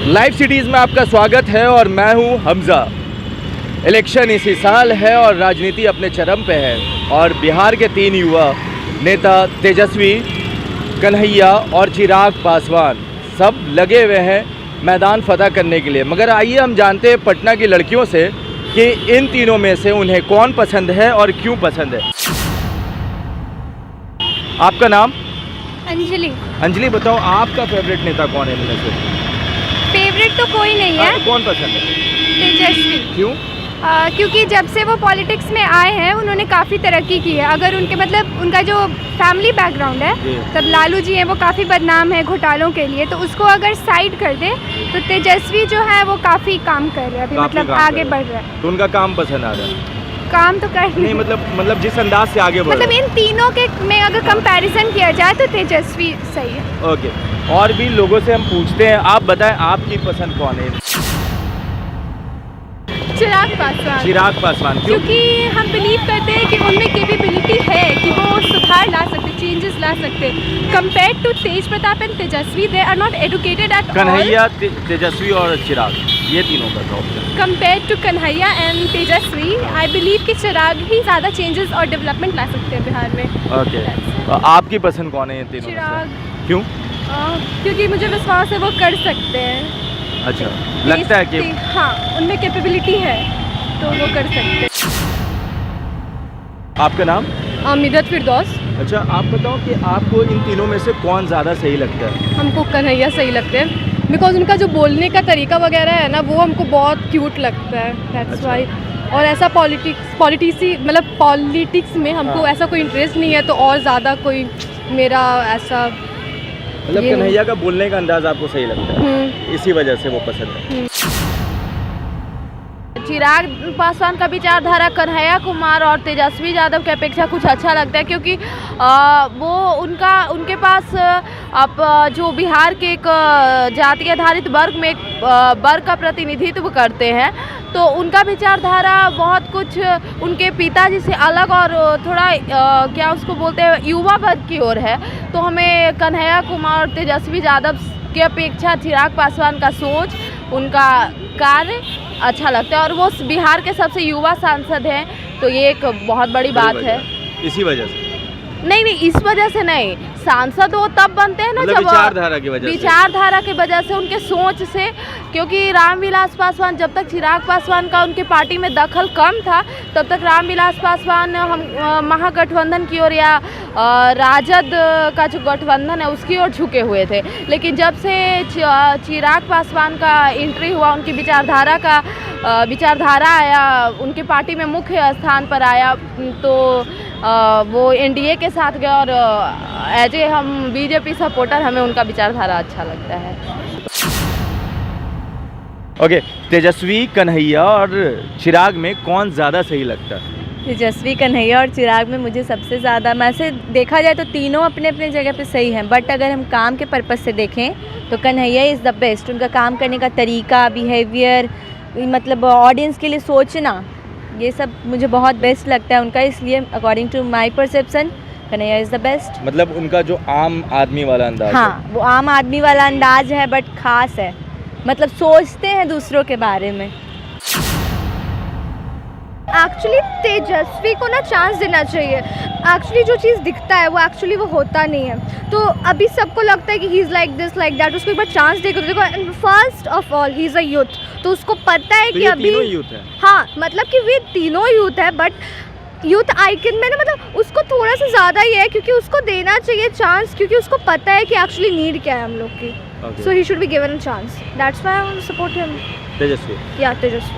Live cities में आपका स्वागत है और मैं हूं हमजा। इलेक्शन इसी साल है और राजनीति अपने चरम पे है और बिहार के 3 युवा नेता तेजस्वी, कन्हैया और चिराग पासवान सब लगे हुए हैं मैदान फतह करने के लिए। मगर आइए हम जानते हैं पटना की लड़कियों से कि इन तीनों में से उन्हें कौन पसंद है और क्यों पसंद है। आपका नाम? अंजलि। अंजलि, बताओ आपका फेवरेट नेता कौन है इनमें से? फेवरेट तो कोई नहीं है। कौन पसंद है? तेजस्वी। क्यों? क्योंकि जब से वो पॉलिटिक्स में आए हैं उन्होंने काफ़ी तरक्की की है। अगर उनके मतलब उनका जो फैमिली बैकग्राउंड है, तब लालू जी हैं वो काफ़ी बदनाम है घोटालों के लिए, तो उसको अगर साइड कर दे तो तेजस्वी जो है वो काफ़ी काम कर रहे हैं अभी, मतलब आगे बढ़ रहा है। तो उनका काम पसंद आ रहा है? काम तो कर नहीं, मतलब जिस अंदाज से आगे बढ़ मतलब इन तीनों के में अगर कंपैरिजन किया जाए तो तेजस्वी सही है। ओके, और भी लोगों से हम पूछते हैं, आप बताएं आपकी पसंद कौन है? चिराग पासवान। चिराग पासवान क्यों? क्योंकि हम बिलीव करते हैं कि उनमें कैपेबिलिटी है कि वो सुधार ला सकते, चेंजेस ला सकते। Compared to Tej Pratap and Tejashwi, they are not educated at all. Kanhaiya, Tejashwi और चिराग, ये तीनों का option. Compared to Kanhaiya and Tejashwi, I believe कि चिराग ही ज़्यादा चेंजेस और डेवलपमेंट ला सकते हैं बिहार में। ओके, आपकी पसंद कौन है ये तीनों? चिराग। क्यों? क्योंकि मुझे विश्वास है वो कर सकते हैं। अच्छा, लगता है कि हाँ, उनमें कैपेबिलिटी है तो वो कर सकते हैं। आपका नाम? मिदत फिरदौस। अच्छा, आप बताओ कि आपको इन तीनों में से कौन ज़्यादा सही लगता है? हमको कन्हैया सही लगते हैं, बिकॉज उनका जो बोलने का तरीका वगैरह है ना, वो हमको बहुत क्यूट लगता है, दैट्स वाई। और ऐसा पॉलिटिक्स में हमको ऐसा कोई इंटरेस्ट नहीं है, तो और ज़्यादा कोई मेरा ऐसा मतलब कन्हैया का बोलने का अंदाज आपको सही लगता है, इसी वजह से वो पसंद है। चिराग पासवान का विचारधारा कन्हैया कुमार और तेजस्वी यादव की अपेक्षा कुछ अच्छा लगता है, क्योंकि वो उनके पास अब जो बिहार के एक जाति आधारित वर्ग में एक वर्ग का प्रतिनिधित्व करते हैं, तो उनका विचारधारा बहुत कुछ उनके पिताजी से अलग और थोड़ा क्या उसको बोलते हैं, युवा वर्ग की ओर है। तो हमें कन्हैया कुमार और तेजस्वी यादव की अपेक्षा चिराग पासवान का सोच, उनका कार्य अच्छा लगता है, और वो बिहार के सबसे युवा सांसद हैं, तो ये एक बहुत बड़ी बात है। इसी वजह से? नहीं, इस वजह से नहीं, सांसद वो तब बनते हैं ना जब विचारधारा की वजह से, उनके सोच से। क्योंकि रामविलास पासवान, जब तक चिराग पासवान का उनके पार्टी में दखल कम था, तब तक रामविलास पासवान हम महागठबंधन की ओर या राजद का जो गठबंधन है उसकी ओर झुके हुए थे। लेकिन जब से चिराग पासवान का एंट्री हुआ, उनकी विचारधारा आया, उनके पार्टी में मुख्य स्थान पर आया, तो वो एनडीए के साथ गए, और एज ए हम बीजेपी सपोर्टर, हमें उनका विचारधारा अच्छा लगता है। ओके, तेजस्वी, कन्हैया और चिराग में कौन ज़्यादा सही लगता है? तेजस्वी, कन्हैया और चिराग में मुझे सबसे ज़्यादा, मैं से देखा जाए तो तीनों अपने अपने जगह पे सही हैं, बट अगर हम काम के पर्पज़ से देखें तो कन्हैया इज़ द बेस्ट। उनका काम करने का तरीका, बिहेवियर, मतलब ऑडियंस के लिए सोचना, ये सब मुझे बहुत बेस्ट लगता है उनका, इसलिए according to my perception Kanhaiya is the best. मतलब उनका जो आम आदमी वाला अंदाज हाँ है। वो आम आदमी वाला अंदाज है, बट खास है, मतलब सोचते हैं दूसरों के बारे में। एक्चुअली तेजस्वी को ना चांस देना चाहिए। एक्चुअली जो चीज़ दिखता है वो एक्चुअली वो होता नहीं है, तो अभी सबको लगता है कि he is like this like that. उसको एक बार चांस देखो, first of all he is a youth, तो उसको पता है तो कि अभी यूथ है। हाँ, मतलब कि वे तीनों यूथ है, बट यूथ आइकन में ना मतलब उसको थोड़ा सा ज़्यादा ही है, क्योंकि उसको देना चाहिए चांस, क्योंकि उसको पता है कि एक्चुअली नीड क्या है हम लोग की। So he should be given a chance, that's why I want to support him. Tejashwi? या तेजस्वी।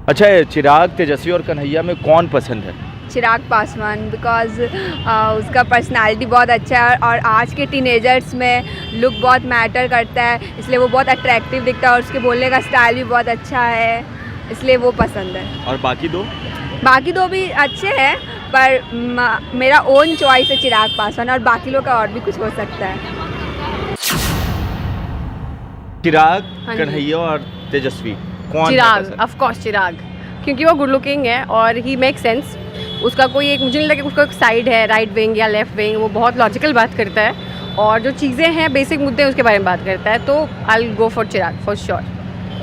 अच्छा, चिराग, तेजस्वी और कन्हैया में कौन पसंद है? चिराग पासवान, बिकॉज उसका पर्सनालिटी बहुत अच्छा है, और आज के टीनेजर्स में लुक बहुत मैटर करता है, इसलिए वो बहुत अट्रैक्टिव दिखता है, और उसके बोलने का स्टाइल भी बहुत अच्छा है, इसलिए वो पसंद है। और बाकी दो भी अच्छे हैं, पर मेरा ओन चॉइस है चिराग पासवान, और बाकी लोग का और भी कुछ हो सकता है। चिराग, कन्हैया और तेजस्वी, कौन? चिराग, ऑफ कोर्स चिराग, क्योंकि वो गुड लुकिंग है और ही मेक सेंस। उसका कोई एक, मुझे नहीं लगता उसका एक साइड है, राइट विंग या लेफ्ट विंग, वो बहुत लॉजिकल बात करता है, और जो चीज़ें हैं बेसिक मुद्दे उसके बारे में बात करता है, तो I will go for Chirag for sure.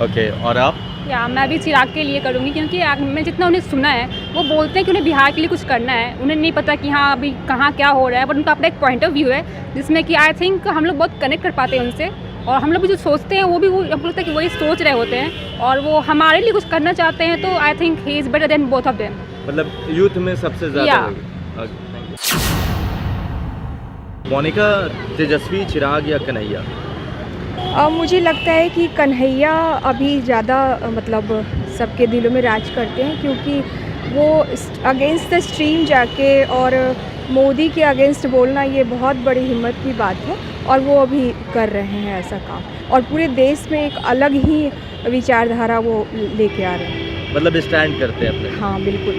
Okay, और आप? या मैं भी चिराग के लिए करूँगी, क्योंकि मैं जितना उन्हें सुना है वो बोलते हैं कि उन्हें बिहार के लिए कुछ करना है। उन्हें नहीं पता कि हाँ अभी कहाँ क्या हो रहा है, बट उनका अपना एक पॉइंट ऑफ व्यू है जिसमें कि आई थिंक हम लोग बहुत कनेक्ट कर पाते हैं उनसे, और हम लोग भी जो सोचते हैं वो भी हमको लगता है कि वही सोच रहे होते हैं, और वो हमारे लिए कुछ करना चाहते हैं। तो I think he is better than both of them. मतलब यूथ में सबसे ज़्यादा Yeah. मोनिका, तेजस्वी, चिराग या कन्हैया? मुझे लगता है कि कन्हैया अभी ज़्यादा मतलब सबके दिलों में राज करते हैं, क्योंकि वो अगेंस्ट द स्ट्रीम जाके और मोदी के अगेंस्ट बोलना ये बहुत बड़ी हिम्मत की बात है, और वो अभी कर रहे हैं ऐसा काम, और पूरे देश में एक अलग ही विचारधारा वो लेके आ रहे हैं। मतलब स्टैंड करते हैं अपने। हाँ बिल्कुल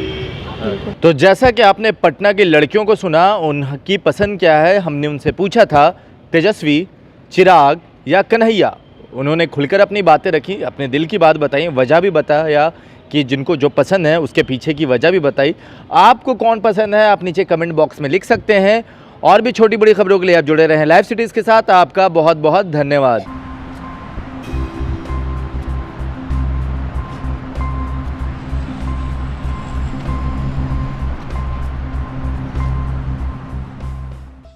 बिल्कुल। तो जैसा कि आपने पटना की लड़कियों को सुना, उनकी पसंद क्या है, हमने उनसे पूछा था तेजस्वी, चिराग या कन्हैया। उन्होंने खुलकर अपनी बातें रखी, अपने दिल की बात बताई, वजह भी बताया कि जिनको जो पसंद है उसके पीछे की वजह भी बताई। आपको कौन पसंद है आप नीचे कमेंट बॉक्स में लिख सकते हैं। और भी छोटी बड़ी खबरों के लिए आप जुड़े रहें लाइव सिटीज़ के साथ। आपका बहुत बहुत धन्यवाद।